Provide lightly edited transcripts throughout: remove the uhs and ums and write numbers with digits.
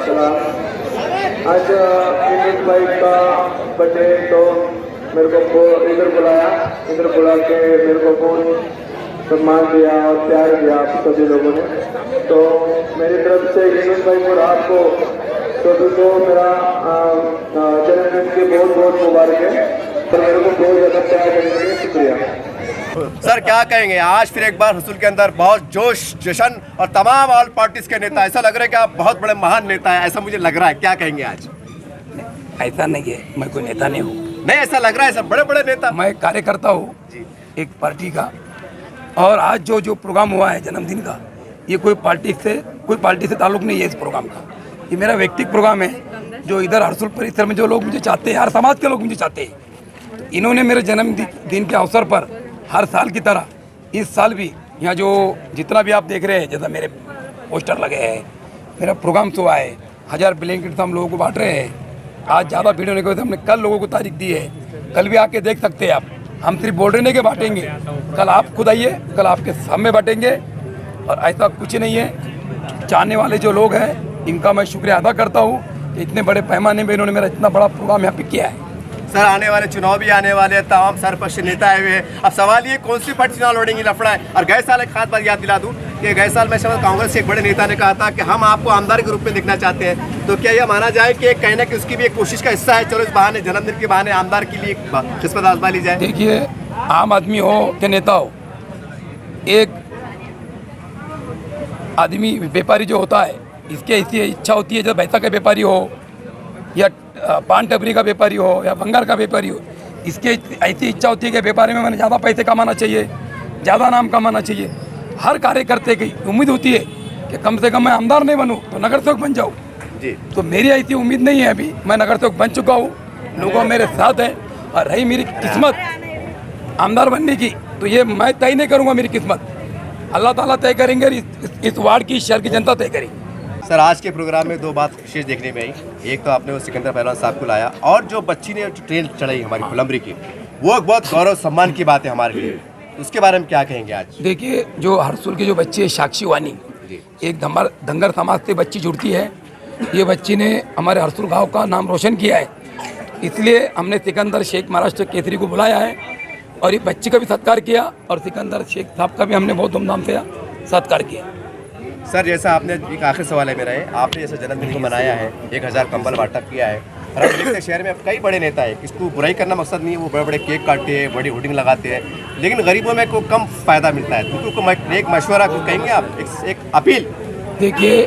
सलाम। आज विनीत भाई का बर्थडे, तो मेरे को इधर बुलाया, इधर बुला के मेरे को बहुत सम्मान दिया और प्यार दिया आप सभी लोगों ने। तो मेरी तरफ से विनीत भाई और आपको सभी को मेरा जन्मदिन की बहुत बहुत मुबारक है। तो मेरे को बहुत ज़्यादा प्यार करने के लिए शुक्रिया। सर क्या कहेंगे, आज फिर एक बार हसूल के अंदर बहुत जोश जश्न और तमाम ऑल पार्टीज के नेता, ऐसा लग रहा है कि आप बहुत बड़े महान नेता है, ऐसा मुझे लग रहा है, क्या कहेंगे आज? ऐसा नहीं है, मैं कोई नेता नहीं हूँ। नहीं, ऐसा लग रहा है सब बड़े बड़े नेता। मैं कार्यकर्ता हूँ एक पार्टी का। और आज जो प्रोग्राम हुआ है जन्मदिन का, ये कोई पार्टी से ताल्लुक नहीं है इस प्रोग्राम का। ये मेरा व्यक्तिगत प्रोग्राम है, जो इधर हरसुल परिसर में जो लोग मुझे चाहते हैं, हर समाज के लोग मुझे चाहते हैं। तो इन्होंने मेरे जन्मदिन के अवसर पर हर साल की तरह इस साल भी यहाँ जो जितना भी आप देख रहे हैं, जैसा मेरे पोस्टर लगे हैं, मेरा प्रोग्राम हुआ है, 1000 ब्लैंकेट हम लोगों को बांट रहे हैं। आज ज़्यादा भीड़ होने की वजह से हमने कल लोगों को तारीख दी है, कल भी आके देख सकते हैं आप। हम सिर्फ बोल रहे नहीं कि बांटेंगे, कल आप खुद आइए, कल आपके सामने बांटेंगे। और ऐसा कुछ नहीं है। चाहने वाले जो लोग हैं, इनका मैं शुक्रिया अदा करता हूँ कि इतने बड़े पैमाने में इन्होंने मेरा इतना बड़ा प्रोग्राम यहाँ पे किया है। सर आने वाले चुनाव भी आने वाले हैं, तमाम सरपंच नेता आए हुए हैं। अब सवाल ये कौन सी पार्टी चुनाव लड़ेंगे, लफड़ा है। और गए साल एक खास बात याद दिला दूं कि गए साल मैं समझ कांग्रेस के एक बड़े नेता ने कहा था कि हम आपको आमदार के रूप में देखना चाहते हैं। तो क्या यह माना जाए कि कहीं ना कहीं उसकी भी एक कोशिश का हिस्सा है, चलो इस बहाने जन्मदिन के बहाने आमदार के लिए किस्मत आजमा ली जाए? देखिए, आम आदमी हो कि नेता हो, एक आदमी व्यापारी जो होता है, इसकी ऐसी इच्छा होती है, जब भैंसा का व्यापारी हो या पान टपरी का व्यापारी हो या बंगाल का व्यापारी हो, इसकी ऐसी इच्छा होती है कि व्यापारी में मैंने ज़्यादा पैसे कमाना चाहिए, ज़्यादा नाम कमाना चाहिए। हर कार्यकर्ते की उम्मीद होती है कि कम से कम मैं आमदार नहीं बनूं तो नगर सेवक बन जाऊं जी। तो मेरी ऐसी उम्मीद नहीं है, अभी मैं नगर सेवक बन चुका हूं, लोगों मेरे साथ हैं। और रही मेरी किस्मत आमदार बनने की, तो ये मैं तय नहीं करूँगा, मेरी किस्मत अल्लाह ताला तय करेंगे, इस वार्ड की शहर की जनता तय करेगी। सर आज के प्रोग्राम में दो बात विशेष देखने में आई, एक तो आपने वो सिकंदर पहलवान साहब को लाया, और जो बच्ची ने जो ट्रेन चढ़ाई हमारी फुलंबरी की, वो एक बहुत गौरव सम्मान की बात है हमारे लिए। उसके बारे में क्या कहेंगे आज? देखिए, जो हरसुल के जो बच्चे है, साक्षी वानी एक धंगर समाज से बच्ची जुड़ती है। ये बच्ची ने हमारे हरसुल गाँव का नाम रोशन किया है, इसलिए हमने सिकंदर शेख महाराष्ट्र केसरी को बुलाया है और ये बच्ची का भी सत्कार किया और सिकंदर शेख साहब का भी हमने बहुत धूमधाम से सत्कार किया। सर जैसा आपने, एक आखिरी सवाल है मेरा है, आपने जैसे जन्मदिन को मनाया है, 1000 कंबल बांटा किया है, और हम देखते हैं शहर में अब कई बड़े नेता है, इसको बुराई करना मकसद नहीं है, वो बड़े बड़े केक काटते हैं, बड़ी होर्डिंग लगाते हैं, लेकिन गरीबों में को कम फ़ायदा मिलता है। उनको एक मशवरा कुछ कहेंगे आप, एक अपील? देखिए,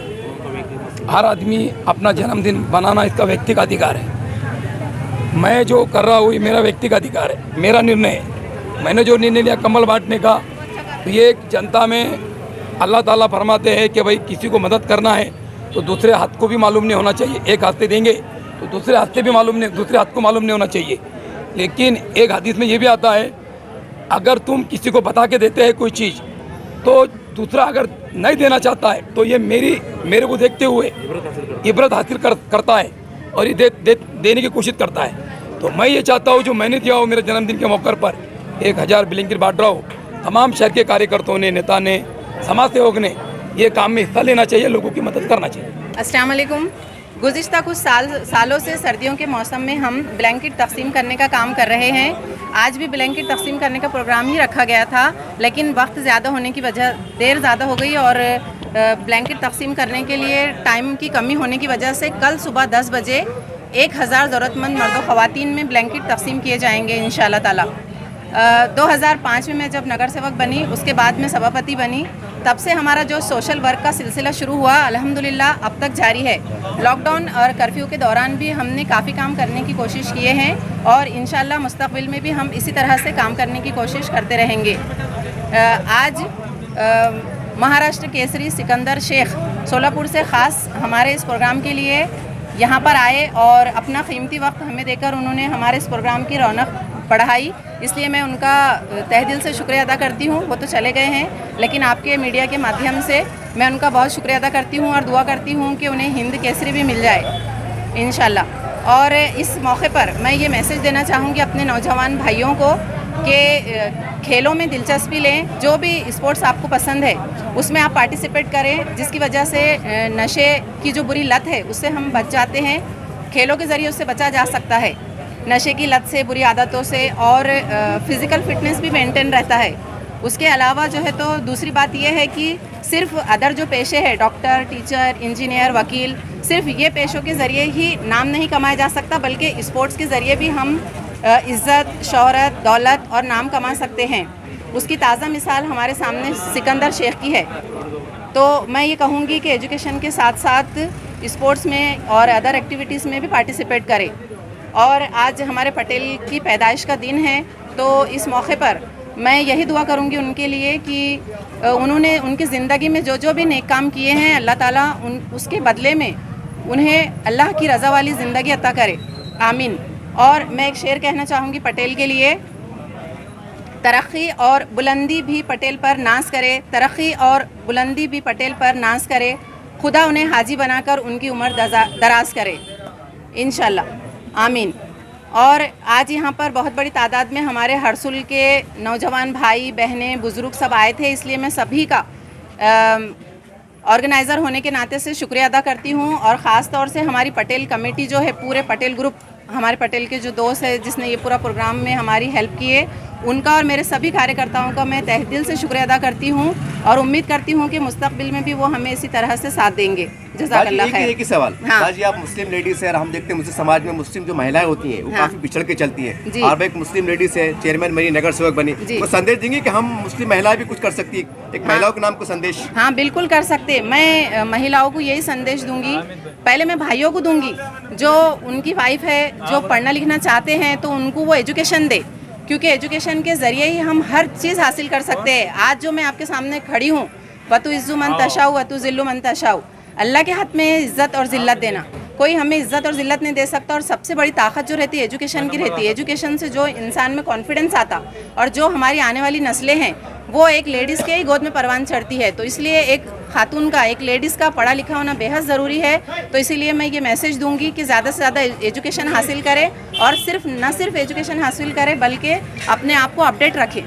हर आदमी अपना जन्मदिन बनाना इसका व्यक्तिगत अधिकार है। मैं जो कर रहा हूँ ये मेरा व्यक्तिगत अधिकार है, मेरा निर्णय है। मैंने जो निर्णय लिया कंबल बांटने का, तो ये जनता में अल्लाह ताला फरमाते हैं कि भाई किसी को मदद करना है तो दूसरे हाथ को भी मालूम नहीं होना चाहिए। एक हाथ से देंगे तो दूसरे हाथ से भी मालूम नहीं, दूसरे हाथ को मालूम नहीं होना चाहिए। लेकिन एक हदीस में ये भी आता है, अगर तुम किसी को बता के देते हैं कोई चीज़, तो दूसरा अगर नहीं देना चाहता है तो ये मेरे को देखते हुए इबरत हासिल करता है और ये देने की कोशिश करता है। तो मैं ये चाहता हूँ जो मैंने दिया हो मेरे जन्मदिन के मौके पर 1000 ब्लैंकेट बांट रहा हूँ, तमाम शहर के कार्यकर्ताओं ने, नेता ने, समाज सेवक ने ये काम में हिस्सा लेना चाहिए, लोगों की मदद करना चाहिए। अस्सलाम वालेकुम। गुज़िश्ता कुछ सालों से सर्दियों के मौसम में हम ब्लैंकेट तकसीम करने का काम कर रहे हैं। आज भी ब्लैंकेट तकसीम करने का प्रोग्राम ही रखा गया था, लेकिन वक्त ज़्यादा होने की वजह देर ज़्यादा हो गई और ब्लैंकेट तकसीम करने के लिए टाइम की कमी होने की वजह से कल सुबह 10 बजे 1000 ज़रूरतमंद मर्दों ख़वातीन में ब्लैंकेट तकसीम किए जाएंगे इंशाअल्लाह ताला। 2005 में मैं जब नगर सेवक बनी, उसके बाद में सभापति बनी, तब से हमारा जो सोशल वर्क का सिलसिला शुरू हुआ अल्हम्दुलिल्लाह अब तक जारी है। लॉकडाउन और कर्फ्यू के दौरान भी हमने काफ़ी काम करने की कोशिश किए हैं और इंशाअल्लाह मुस्तक़बिल में भी हम इसी तरह से काम करने की कोशिश करते रहेंगे। आज महाराष्ट्र केसरी सिकंदर शेख सोलापुर से ख़ास हमारे इस प्रोग्राम के लिए यहाँ पर आए और अपना कीमती वक्त हमें देकर उन्होंने हमारे इस प्रोग्राम की रौनक बढ़ाई, इसलिए मैं उनका तहे दिल से शुक्रिया अदा करती हूँ। वो तो चले गए हैं, लेकिन आपके मीडिया के माध्यम से मैं उनका बहुत शुक्रिया अदा करती हूँ और दुआ करती हूँ कि उन्हें हिंद केसरी भी मिल जाए इंशाल्लाह। और इस मौके पर मैं ये मैसेज देना चाहूँगी अपने नौजवान भाइयों को कि खेलों में दिलचस्पी लें, जो भी स्पोर्ट्स आपको पसंद है उसमें आप पार्टिसिपेट करें, जिसकी वजह से नशे की जो बुरी लत है उससे हम बच जाते हैं। खेलों के ज़रिए उससे बचा जा सकता है, नशे की लत से, बुरी आदतों से, और फिज़िकल फिटनेस भी मेंटेन रहता है। उसके अलावा जो है तो दूसरी बात यह है कि सिर्फ अदर जो पेशे हैं, डॉक्टर, टीचर, इंजीनियर, वकील, सिर्फ ये पेशों के ज़रिए ही नाम नहीं कमाया जा सकता, बल्कि स्पोर्ट्स के ज़रिए भी हम इज़्ज़त, शोहरत, दौलत और नाम कमा सकते हैं। उसकी ताज़ा मिसाल हमारे सामने सिकंदर शेख की है। तो मैं ये कहूँगी कि एजुकेशन के साथ साथ स्पोर्ट्स में और अदर एक्टिविटीज़ में भी पार्टिसिपेट करें। और आज हमारे पटेल की पैदाइश का दिन है, तो इस मौके पर मैं यही दुआ करूँगी उनके लिए कि उन्होंने उनकी ज़िंदगी में जो जो भी नेक काम किए हैं, अल्लाह ताला उसके बदले में उन्हें अल्लाह की रज़ा वाली ज़िंदगी अता करे, आमीन। और मैं एक शेर कहना चाहूँगी पटेल के लिए, तरक्की और बुलंदी भी पटेल पर नाज करे, तरक्की और बुलंदी भी पटेल पर नाज करे, खुदा उन्हें हाजी बनाकर उनकी उम्र दराज करे, इंशाल्लाह, आमीन। और आज यहाँ पर बहुत बड़ी तादाद में हमारे हरसुल के नौजवान भाई बहनें बुज़ुर्ग सब आए थे, इसलिए मैं सभी का ऑर्गेनाइज़र होने के नाते से शुक्रिया अदा करती हूँ। और ख़ास तौर से हमारी पटेल कमेटी जो है, पूरे पटेल ग्रुप, हमारे पटेल के जो दोस्त है जिसने ये पूरा प्रोग्राम में हमारी हेल्प की है, उनका और मेरे सभी कार्यकर्ताओं का मैं तहे दिल से शुक्रिया अदा करती हूँ और उम्मीद करती हूँ कि मुस्तकबिल में भी वो हमें इसी तरह से साथ देंगे। जज़ाकल्लाह खैर। एक ही सवाल, हाँ। जी आप मुस्लिम लेडीज है और हम देखते हैं मुस्लिम समाज में मुस्लिम जो महिलाएं होती हैं वो हाँ। काफी पिछड़ के चलती हैं, जी। और एक मुस्लिम लेडीज है, चेयरमैन बनी, नगर सेवक बनी, जी। वो संदेश देंगे कि हम मुस्लिम महिलाएं भी कुछ कर सकती है, एक महिलाओं के नाम को संदेश? हाँ, बिल्कुल कर सकते। मैं महिलाओं को यही संदेश दूंगी, पहले मैं भाइयों को दूंगी, जो उनकी वाइफ है, जो पढ़ना लिखना चाहते हैं, तो उनको वो एजुकेशन दे, क्योंकि एजुकेशन के ज़रिए ही हम हर चीज़ हासिल कर सकते हैं। आज जो मैं आपके सामने खड़ी हूँ, वतु इज़्ज़ु मन तशाऊ वतु ज़िल्लु मन तशाऊ, अल्लाह के हाथ में इज़्ज़त और ज़िल्लत देना, कोई हमें इज़्ज़त और ज़िल्लत नहीं दे सकता। और सबसे बड़ी ताकत जो रहती है एजुकेशन की रहती है। एजुकेशन से जो इंसान में कॉन्फिडेंस आता और जो हमारी आने वाली नस्लें हैं वो एक लेडीज़ के ही गोद में परवान चढ़ती है। तो इसलिए एक खातून का, एक लेडीज़ का पढ़ा लिखा होना बेहद ज़रूरी है। तो इसीलिए मैं ये मैसेज दूंगी कि ज़्यादा से ज़्यादा एजुकेशन हासिल करें, और न सिर्फ एजुकेशन हासिल करें बल्कि अपने आप को अपडेट रखें।